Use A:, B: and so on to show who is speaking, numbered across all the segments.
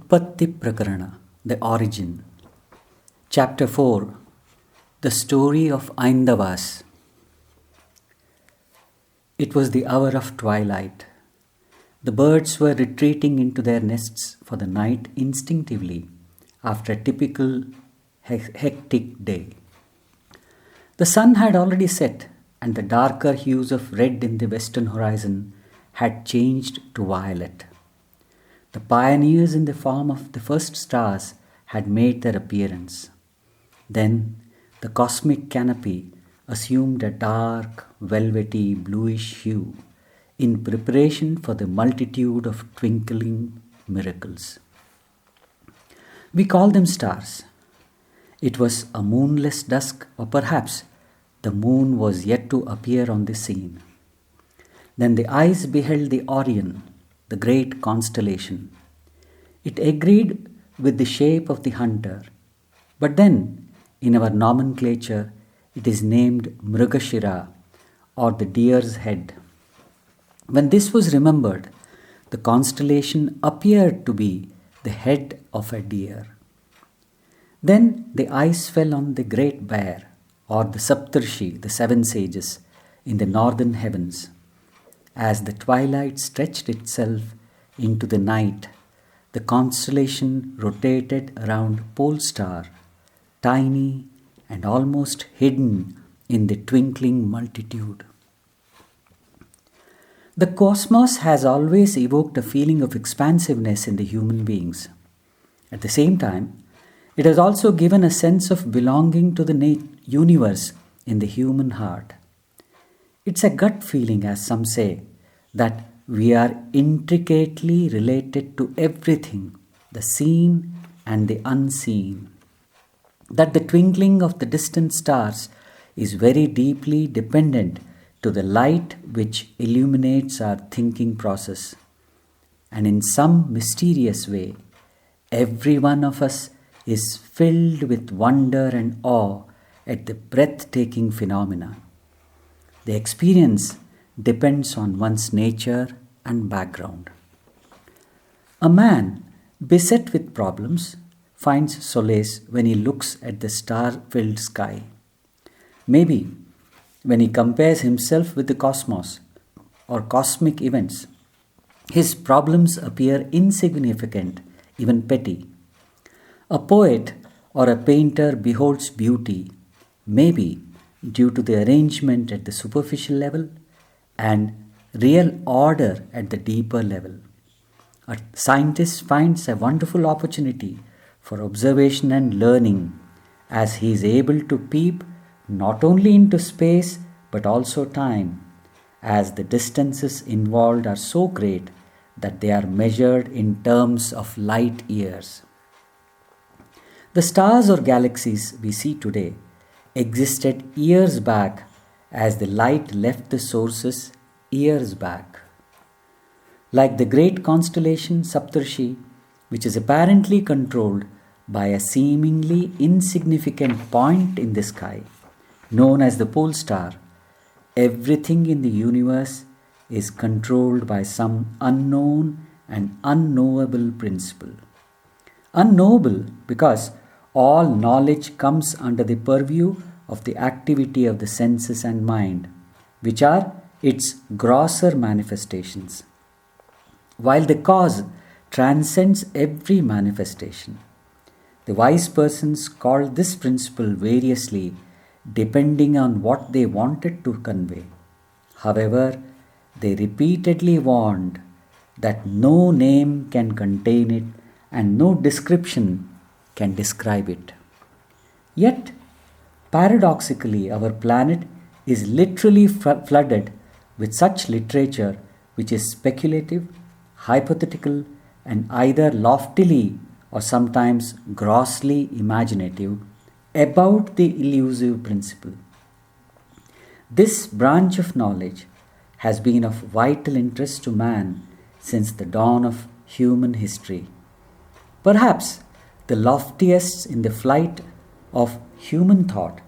A: Utpatti Prakarana, the origin. Chapter 4, the story of Aindavas. It was the hour of twilight. The birds were retreating into their nests for the night instinctively after a typical hectic day. The sun had already set, and the darker hues of red in the western horizon had changed to violet. The pioneers in the form of the first stars had made their appearance. Then the cosmic canopy assumed a dark, velvety, bluish hue in preparation for the multitude of twinkling miracles. We call them stars. It was a moonless dusk, or perhaps the moon was yet to appear on the scene. Then the eyes beheld the Orion, the great constellation. It agreed with the shape of the hunter, but then, in our nomenclature, it is named Mrigashira, or the deer's head. When this was remembered, the constellation appeared to be the head of a deer. Then the eyes fell on the great bear, or the Saptarshi, the seven sages, in the northern heavens. As the twilight stretched itself into the night, the constellation rotated around Pole Star, tiny and almost hidden in the twinkling multitude. The cosmos has always evoked a feeling of expansiveness in the human beings. At the same time, it has also given a sense of belonging to the universe in the human heart. It's a gut feeling, as some say, that we are intricately related to everything, the seen and the unseen. That the twinkling of the distant stars is very deeply dependent to the light which illuminates our thinking process. And in some mysterious way, every one of us is filled with wonder and awe at the breathtaking phenomena. The experience depends on one's nature and background. A man beset with problems finds solace when he looks at the star-filled sky. Maybe when he compares himself with the cosmos or cosmic events, his problems appear insignificant, even petty. A poet or a painter beholds beauty, maybe due to the arrangement at the superficial level and real order at the deeper level. A scientist finds a wonderful opportunity for observation and learning as he is able to peep not only into space but also time, as the distances involved are so great that they are measured in terms of light years. The stars or galaxies we see today existed years back as the light left the sources years back. Like the great constellation Saptarshi, which is apparently controlled by a seemingly insignificant point in the sky, known as the pole star, everything in the universe is controlled by some unknown and unknowable principle. Unknowable because all knowledge comes under the purview of the activity of the senses and mind, which are its grosser manifestations, while the cause transcends every manifestation. The wise persons called this principle variously depending on what they wanted to convey. However, they repeatedly warned that no name can contain it and no description can describe it. Yet, paradoxically, our planet is literally flooded with such literature which is speculative, hypothetical, and either loftily or sometimes grossly imaginative about the elusive principle. This branch of knowledge has been of vital interest to man since the dawn of human history. Perhaps the loftiest in the flight of human thought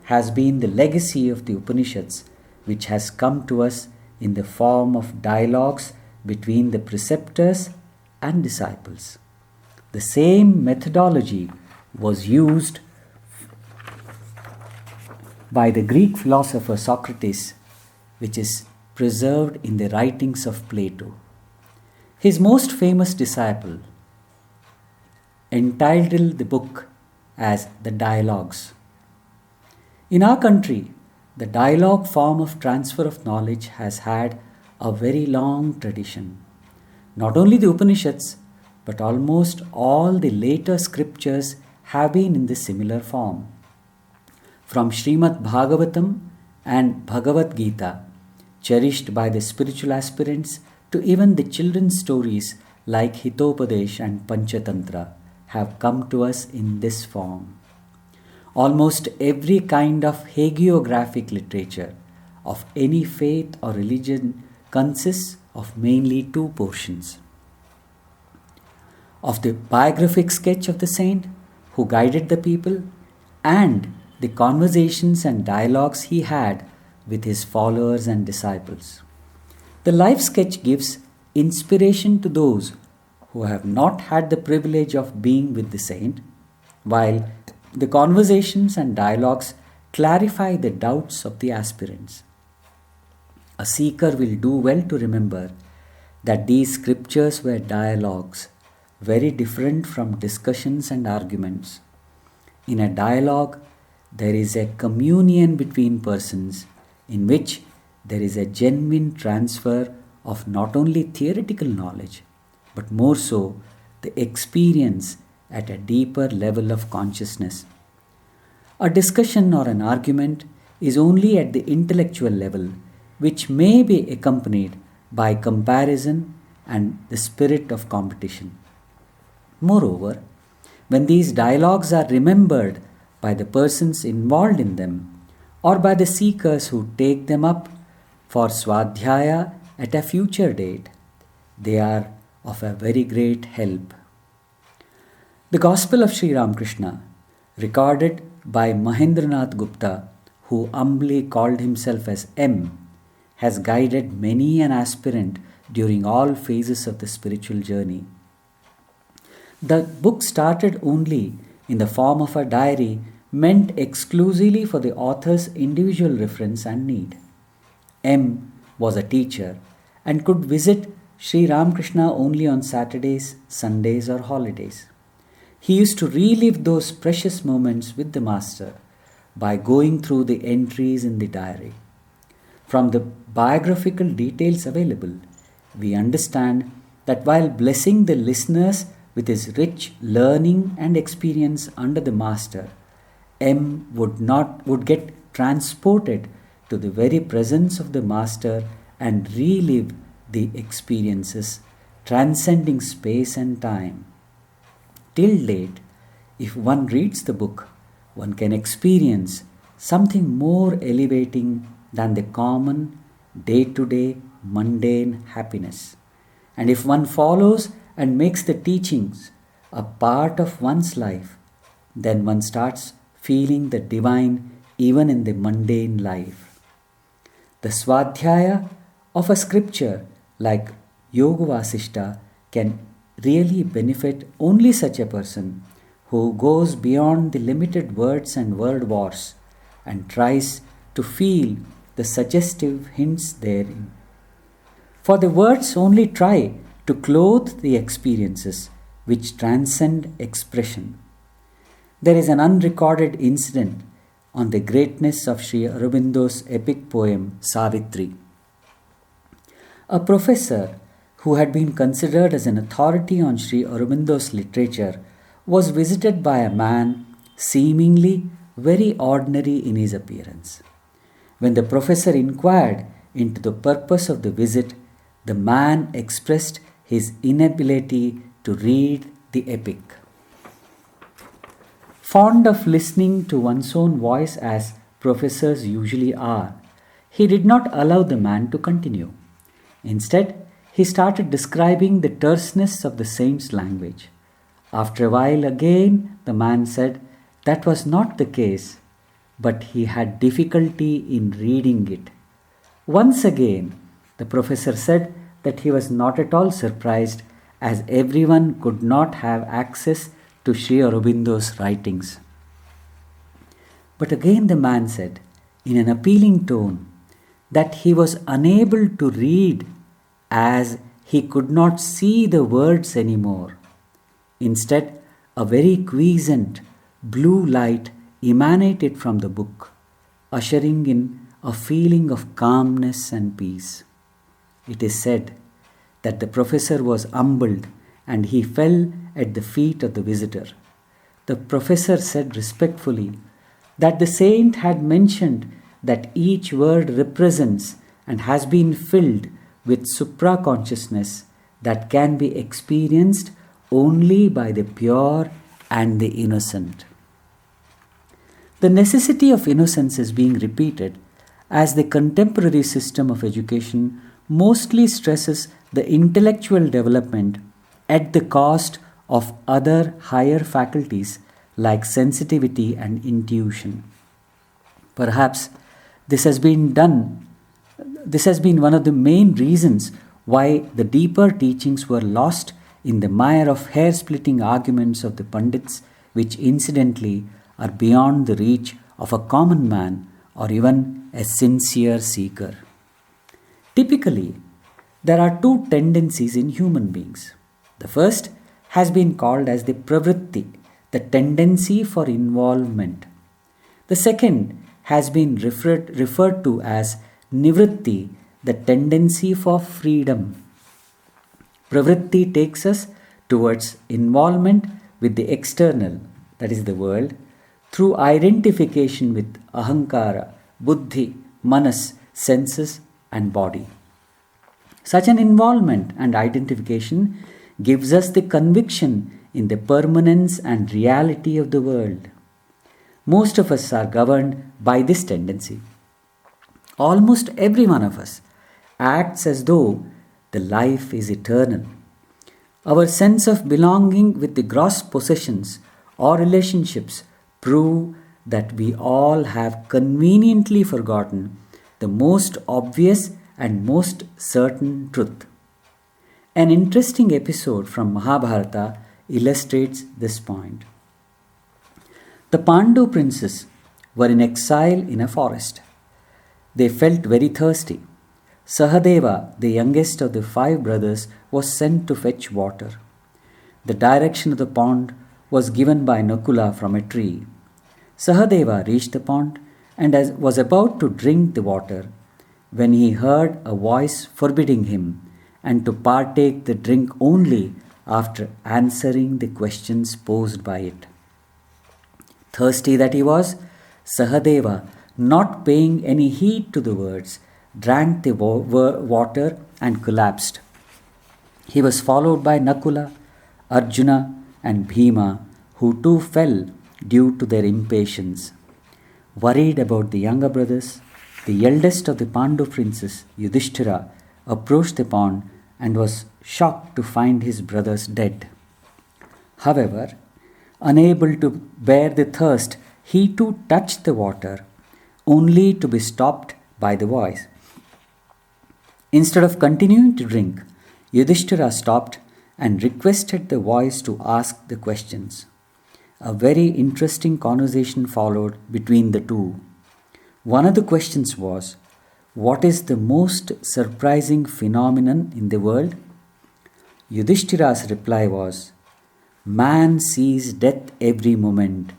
A: has been the legacy of the Upanishads, which has come to us in the form of dialogues between the preceptors and disciples. the same methodology was used by the Greek philosopher Socrates, which is preserved in the writings of Plato. His most famous disciple entitled the book as the Dialogues. In our country, the dialogue form of transfer of knowledge has had a very long tradition. Not only the Upanishads, but almost all the later scriptures have been in this similar form. From Srimad Bhagavatam and Bhagavad Gita, cherished by the spiritual aspirants, to even the children's stories like Hitopadesh and Panchatantra have come to us in this form. Almost every kind of hagiographic literature of any faith or religion consists of mainly two portions: of the biographic sketch of the saint who guided the people, and the conversations and dialogues he had with his followers and disciples. The life sketch gives inspiration to those who have not had the privilege of being with the saint, while the conversations and dialogues clarify the doubts of the aspirants. A seeker will do well to remember that these scriptures were dialogues, very different from discussions and arguments. In a dialogue, there is a communion between persons in which there is a genuine transfer of not only theoretical knowledge, but more so the experience at a deeper level of consciousness. A discussion or an argument is only at the intellectual level, which may be accompanied by comparison and the spirit of competition. Moreover, when these dialogues are remembered by the persons involved in them, or by the seekers who take them up for Swadhyaya at a future date, they are of a very great help. The Gospel of Sri Ramakrishna, recorded by Mahendranath Gupta, who humbly called himself as M, has guided many an aspirant during all phases of the spiritual journey. The book started only in the form of a diary meant exclusively for the author's individual reference and need. M was a teacher and could visit Sri Ramakrishna only on Saturdays, Sundays, or holidays. He used to relive those precious moments with the Master by going through the entries in the diary. From the biographical details available, we understand that while blessing the listeners with his rich learning and experience under the Master, M would get transported to the very presence of the Master and relive the experiences, transcending space and time. Till date, if one reads the book, one can experience something more elevating than the common, day-to-day, mundane happiness. And if one follows and makes the teachings a part of one's life, then one starts feeling the divine even in the mundane life. The Swadhyaya of a scripture like Yoga Vasishta can really benefit only such a person who goes beyond the limited words and word wars and tries to feel the suggestive hints therein. For the words only try to clothe the experiences which transcend expression. There is an unrecorded incident on the greatness of Sri Aurobindo's epic poem Savitri. A professor who had been considered as an authority on Sri Aurobindo's literature was visited by a man seemingly very ordinary in his appearance. When the professor inquired into the purpose of the visit, the man expressed his inability to read the epic. Fond of listening to one's own voice as professors usually are, he did not allow the man to continue. Instead, he started describing the terseness of the saint's language. After a while again, the man said that was not the case, but he had difficulty in reading it. Once again, the professor said that he was not at all surprised as everyone could not have access to Sri Aurobindo's writings. But again the man said, in an appealing tone, that he was unable to read as he could not see the words anymore. Instead, a very quiescent blue light emanated from the book, ushering in a feeling of calmness and peace. It is said that the professor was humbled and he fell at the feet of the visitor. The professor said respectfully that the saint had mentioned that each word represents and has been filled with supra-consciousness that can be experienced only by the pure and the innocent. The necessity of innocence is being repeated as the contemporary system of education mostly stresses the intellectual development at the cost of other higher faculties like sensitivity and intuition. Perhaps this has been one of the main reasons why the deeper teachings were lost in the mire of hair-splitting arguments of the Pandits, which incidentally are beyond the reach of a common man or even a sincere seeker. Typically, there are two tendencies in human beings. The first has been called as the pravritti, the tendency for involvement. The second has been referred to as nivritti, the tendency for freedom. Pravritti takes us towards involvement with the external, that is the world, through identification with ahankara, buddhi, manas, senses and body. Such an involvement and identification gives us the conviction in the permanence and reality of the world. Most of us are governed by this tendency. Almost every one of us acts as though the life is eternal. Our sense of belonging with the gross possessions or relationships prove that we all have conveniently forgotten the most obvious and most certain truth. An interesting episode from Mahabharata illustrates this point. The Pandu princes were in exile in a forest. They felt very thirsty. Sahadeva, the youngest of the 5 brothers, was sent to fetch water. The direction of the pond was given by Nakula from a tree. Sahadeva reached the pond and was about to drink the water when he heard a voice forbidding him and to partake the drink only after answering the questions posed by it. Thirsty that he was, Sahadeva, not paying any heed to the words, drank the water and collapsed. He was followed by Nakula, Arjuna and Bhima, who too fell due to their impatience. Worried about the younger brothers, the eldest of the Pandu princes, Yudhishthira, approached the pond and was shocked to find his brothers dead. However, unable to bear the thirst, he too touched the water, only to be stopped by the voice. Instead of continuing to drink, Yudhishthira stopped and requested the voice to ask the questions. A very interesting conversation followed between the two. One of the questions was, "What is the most surprising phenomenon in the world?" Yudhishthira's reply was, "Man sees death every moment,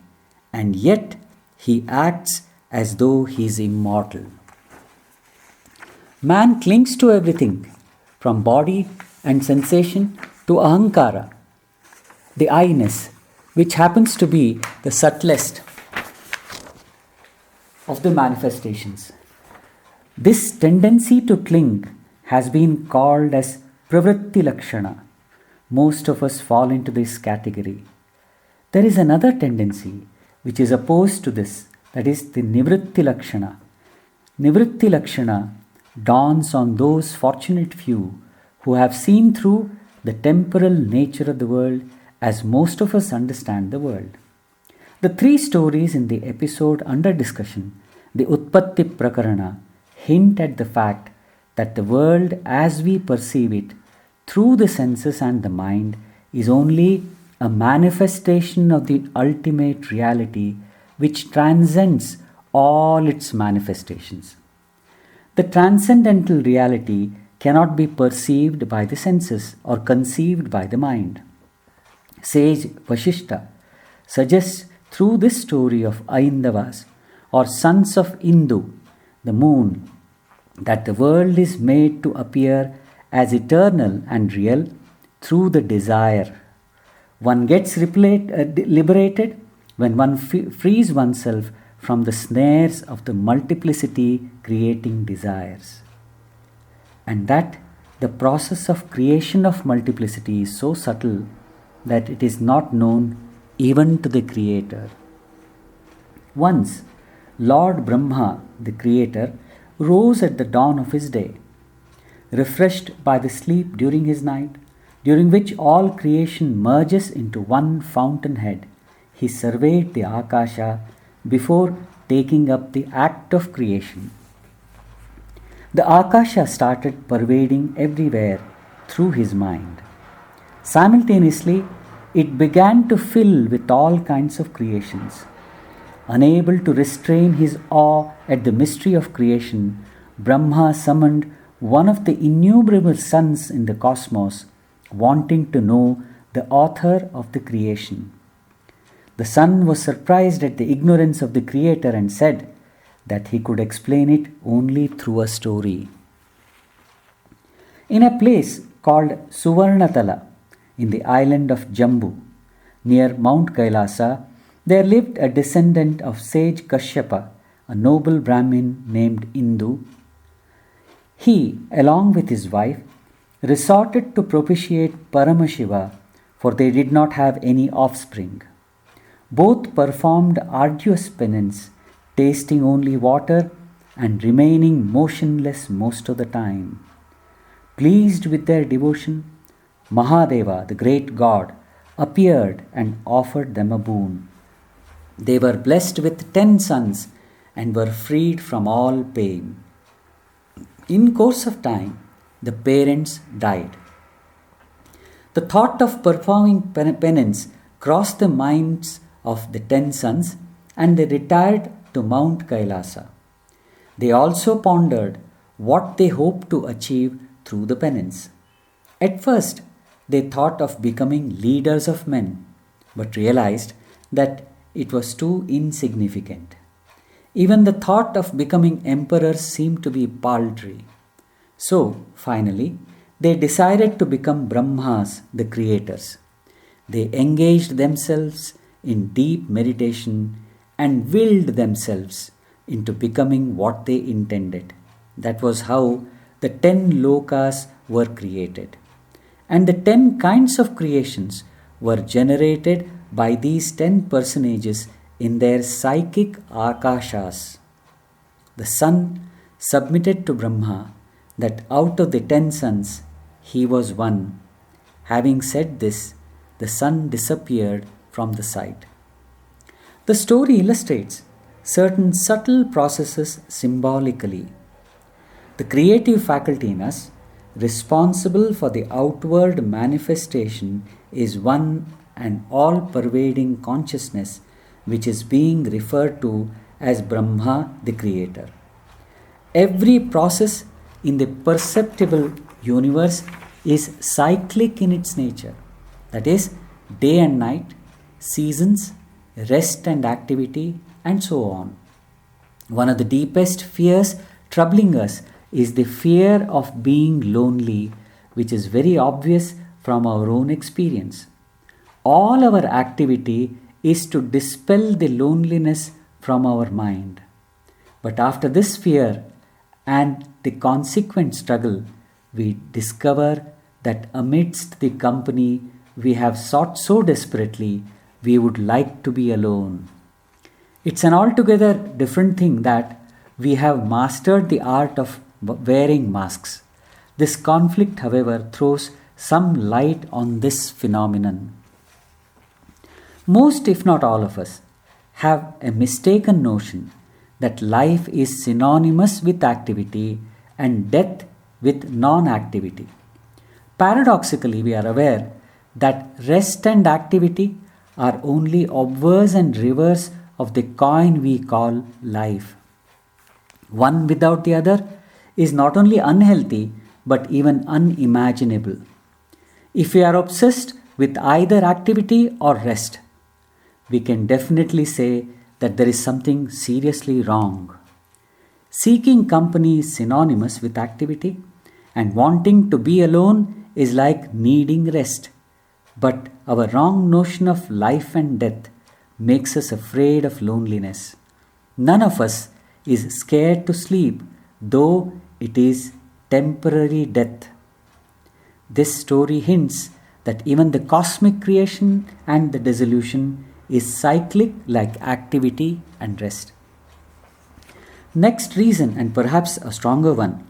A: and yet he acts as though he is immortal." Man clings to everything, from body and sensation to ahankara, the I-ness, which happens to be the subtlest of the manifestations. This tendency to cling has been called as pravritti lakshana. Most of us fall into this category. There is another tendency which is opposed to this, that is the nivritti lakshana. Nivritti lakshana dawns on those fortunate few who have seen through the temporal nature of the world as most of us understand the world. The 3 stories in the episode under discussion, the Utpatti Prakarana, hint at the fact that the world as we perceive it through the senses and the mind is only a manifestation of the ultimate reality which transcends all its manifestations. The transcendental reality cannot be perceived by the senses or conceived by the mind. Sage Vashishta suggests through this story of Aindavas or sons of Indu, the moon, that the world is made to appear as eternal and real through the desire. One gets liberated when one frees oneself from the snares of the multiplicity creating desires. And that the process of creation of multiplicity is so subtle that it is not known even to the Creator. Once, Lord Brahma, the Creator, rose at the dawn of his day, refreshed by the sleep during his night, during which all creation merges into one fountainhead. He surveyed the Akasha before taking up the act of creation. The Akasha started pervading everywhere through his mind. Simultaneously, it began to fill with all kinds of creations. Unable to restrain his awe at the mystery of creation, Brahma summoned one of the innumerable suns in the cosmos, wanting to know the author of the creation. The sun was surprised at the ignorance of the Creator and said that he could explain it only through a story. In a place called Suvarnatala, in the island of Jambu, near Mount Kailasa, there lived a descendant of sage Kashyapa, a noble Brahmin named Indu. He, along with his wife, resorted to propitiate Paramashiva, for they did not have any offspring. Both performed arduous penance, tasting only water and remaining motionless most of the time. Pleased with their devotion, Mahadeva, the great god, appeared and offered them a boon. They were blessed with 10 sons and were freed from all pain. In course of time, the parents died. The thought of performing penance crossed the minds of the 10 sons, and they retired to Mount Kailasa. They also pondered what they hoped to achieve through the penance. At first, they thought of becoming leaders of men, but realized that it was too insignificant. Even the thought of becoming emperors seemed to be paltry. So, finally, they decided to become Brahmas, the creators. They engaged themselves in deep meditation and willed themselves into becoming what they intended. That was how the 10 lokas were created. And the 10 kinds of creations were generated by these 10 personages in their psychic akashas. The sun submitted to Brahma that out of the 10 suns he was one. Having said this, the sun disappeared from the sight. The story illustrates certain subtle processes symbolically. The creative faculty in us, responsible for the outward manifestation, is one and all-pervading consciousness which is being referred to as Brahma, the Creator. Every process in the perceptible universe is cyclic in its nature. That is, day and night, seasons, rest and activity, and so on. One of the deepest fears troubling us is the fear of being lonely, which is very obvious from our own experience. All our activity is to dispel the loneliness from our mind. But after this fear and the consequent struggle, we discover that amidst the company we have sought so desperately, we would like to be alone. It's an altogether different thing that we have mastered the art of wearing masks. This conflict, however, throws some light on this phenomenon. Most, if not all of us, have a mistaken notion that life is synonymous with activity and death with non-activity. Paradoxically, we are aware that rest and activity are only obverse and reverse of the coin we call life. One without the other is not only unhealthy but even unimaginable. If we are obsessed with either activity or rest, we can definitely say that there is something seriously wrong. Seeking company is synonymous with activity, and wanting to be alone is like needing rest. But our wrong notion of life and death makes us afraid of loneliness. None of us is scared to sleep, though it is temporary death. This story hints that even the cosmic creation and the dissolution is cyclic like activity and rest. Next reason, and perhaps a stronger one,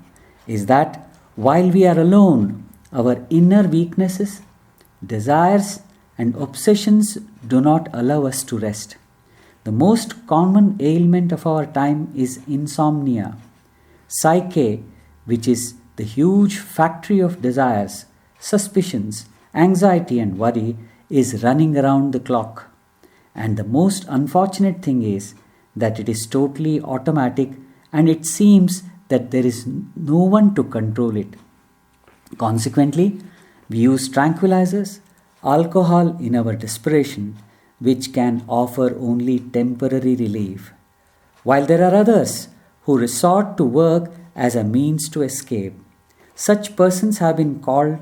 A: is that while we are alone, our inner weaknesses, desires, and obsessions do not allow us to rest. The most common ailment of our time is insomnia. Psyche, which is the huge factory of desires, suspicions, anxiety, and worry, is running around the clock. And the most unfortunate thing is that it is totally automatic and it seems that there is no one to control it. Consequently, we use tranquilizers, alcohol in our desperation, which can offer only temporary relief, while there are others who resort to work as a means to escape. Such persons have been called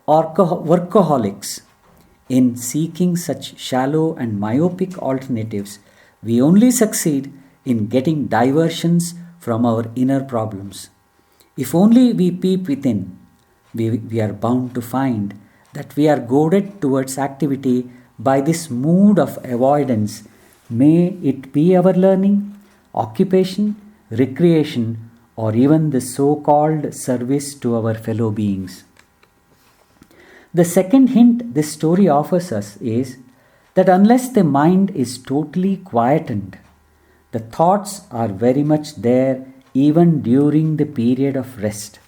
A: workaholics. In seeking such shallow and myopic alternatives, we only succeed in getting diversions from our inner problems. If only we peep within, we are bound to find that we are goaded towards activity by this mood of avoidance, may it be our learning, occupation, recreation, or even the so called service to our fellow beings. The second hint this story offers us is that unless the mind is totally quietened, the thoughts are very much there even during the period of rest.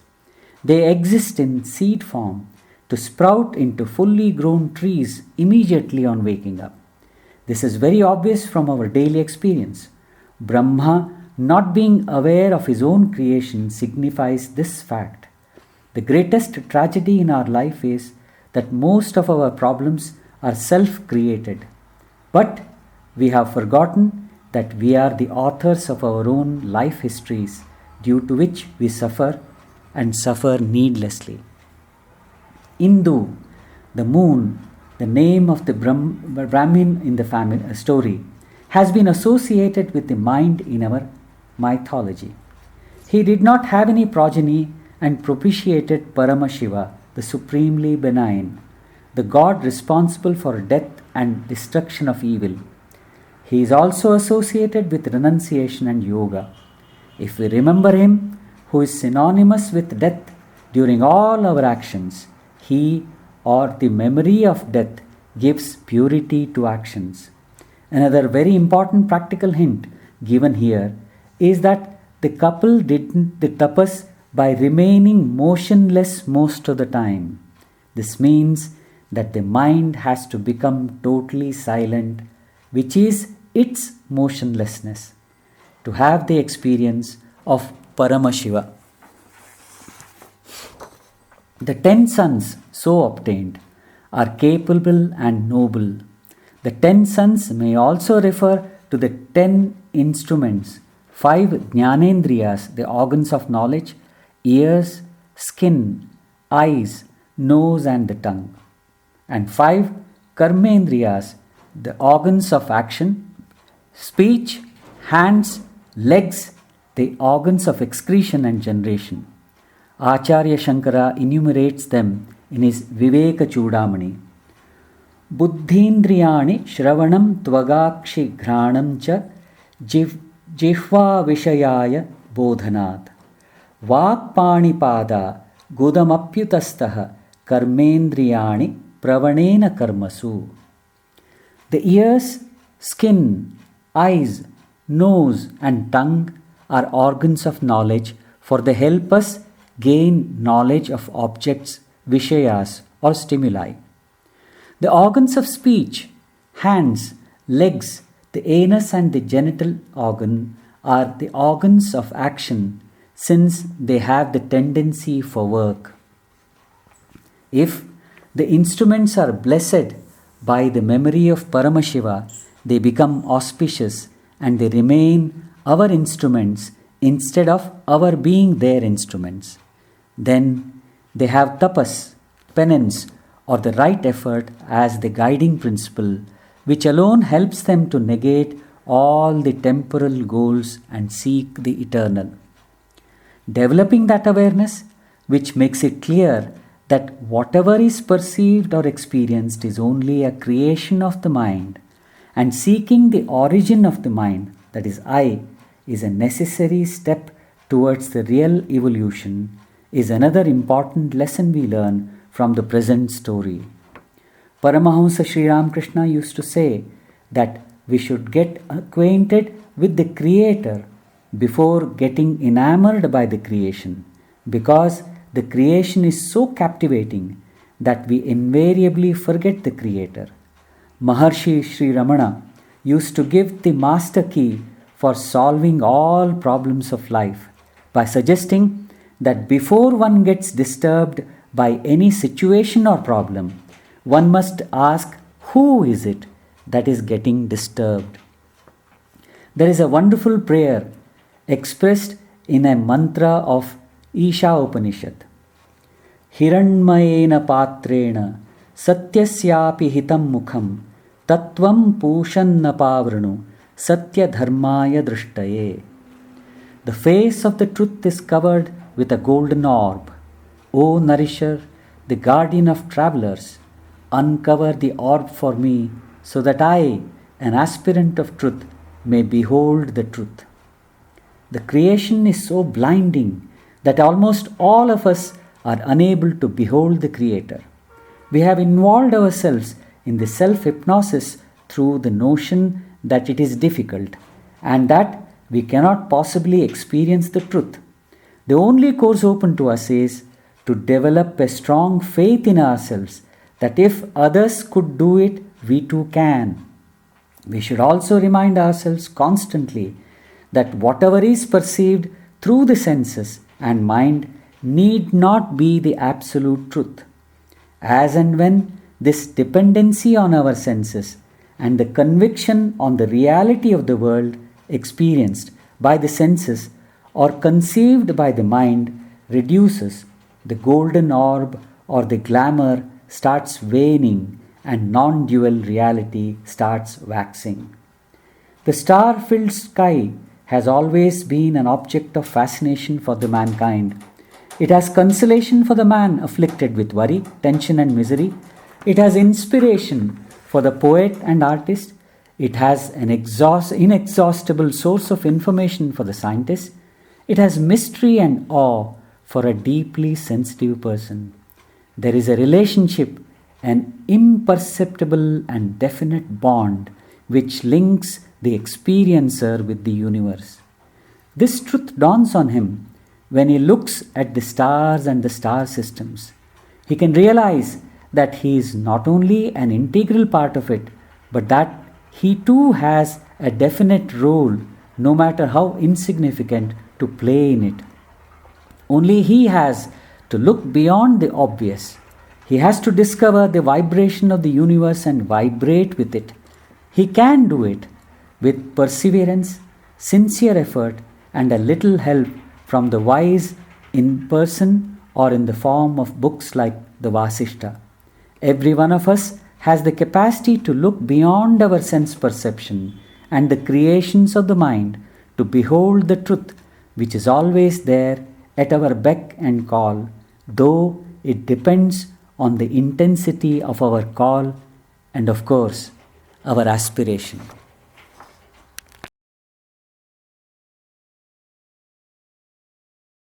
A: They exist in seed form to sprout into fully grown trees immediately on waking up. This is very obvious from our daily experience. Brahma, not being aware of his own creation, signifies this fact. The greatest tragedy in our life is that most of our problems are self-created. But we have forgotten that we are the authors of our own life histories, due to which we suffer and suffer needlessly. Indu, the moon, the name of the Brahmin in the family story, has been associated with the mind in our mythology. He did not have any progeny and propitiated Paramashiva, the supremely benign, the god responsible for death and destruction of evil. He is also associated with renunciation and yoga. If we remember him, who is synonymous with death during all our actions, he or the memory of death gives purity to actions. Another very important practical hint given here is that the couple did the tapas by remaining motionless most of the time. This means that the mind has to become totally silent, which is its motionlessness, to have the experience of Paramashiva. The 10 sons so obtained are capable and noble. The 10 sons may also refer to the 10 instruments, 5 jnanendriyas, the organs of knowledge, ears, skin, eyes, nose and the tongue, and 5 karmendriyas, the organs of action, speech, hands, legs, the organs of excretion and generation. Acharya Shankara enumerates them in his Viveka Chudamani. Buddhindriyani shravanam tvagakshi ghranam cha jihva vishayaya bodhanat. Vakpanipada gudamapyutastaha karmendriyani pravanena karmasu. The ears, skin, eyes, nose and tongue are organs of knowledge, for they help us gain knowledge of objects Vishayas or stimuli. The organs of speech, hands, legs, the anus and the genital organ are the organs of action since they have the tendency for work. If the instruments are blessed by the memory of Paramashiva, they become auspicious and they remain our instruments instead of our being their instruments. Then they have tapas, penance, or the right effort as the guiding principle, which alone helps them to negate all the temporal goals and seek the eternal. Developing that awareness, which makes it clear that whatever is perceived or experienced is only a creation of the mind, and seeking the origin of the mind, that is I, is a necessary step towards the real evolution, is another important lesson we learn from the present story. Paramahamsa Sri Ramakrishna used to say that we should get acquainted with the Creator before getting enamored by the creation, because the creation is so captivating that we invariably forget the Creator. Maharshi Sri Ramana used to give the master key for solving all problems of life by suggesting that before one gets disturbed by any situation or problem, one must ask who is it that is getting disturbed. There is a wonderful prayer expressed in a mantra of Isha Upanishad. Hiranmayena patrena satyasyapi hitam mukham tattvam pushanna pavranu satya dharmaya drishtaye. The face of the truth is covered with a golden orb. O nourisher, the guardian of travelers, uncover the orb for me so that I, an aspirant of truth, may behold the truth. The creation is so blinding that almost all of us are unable to behold the Creator. We have involved ourselves in the self-hypnosis through the notion that it is difficult and that we cannot possibly experience the truth. The only course open to us is to develop a strong faith in ourselves that if others could do it, we too can. We should also remind ourselves constantly that whatever is perceived through the senses and mind need not be the absolute truth. As and when this dependency on our senses and the conviction on the reality of the world experienced by the senses or conceived by the mind reduces, the golden orb or the glamour starts waning and non-dual reality starts waxing. The star-filled sky has always been an object of fascination for the mankind. It has consolation for the man afflicted with worry, tension and misery. It has inspiration for the poet and artist. It has an inexhaustible source of information for the scientist. It has mystery and awe for a deeply sensitive person. There is a relationship, an imperceptible and definite bond which links the experiencer with the universe. This truth dawns on him when he looks at the stars and the star systems. He can realize that he is not only an integral part of it, but that he too has a definite role, no matter how insignificant, to play in it. Only he has to look beyond the obvious. He has to discover the vibration of the universe and vibrate with it. He can do it with perseverance, sincere effort, and a little help from the wise in person or in the form of books like the Vasishta. Every one of us has the capacity to look beyond our sense perception and the creations of the mind to behold the truth which is always there at our beck and call, though it depends on the intensity of our call and, of course, our aspiration.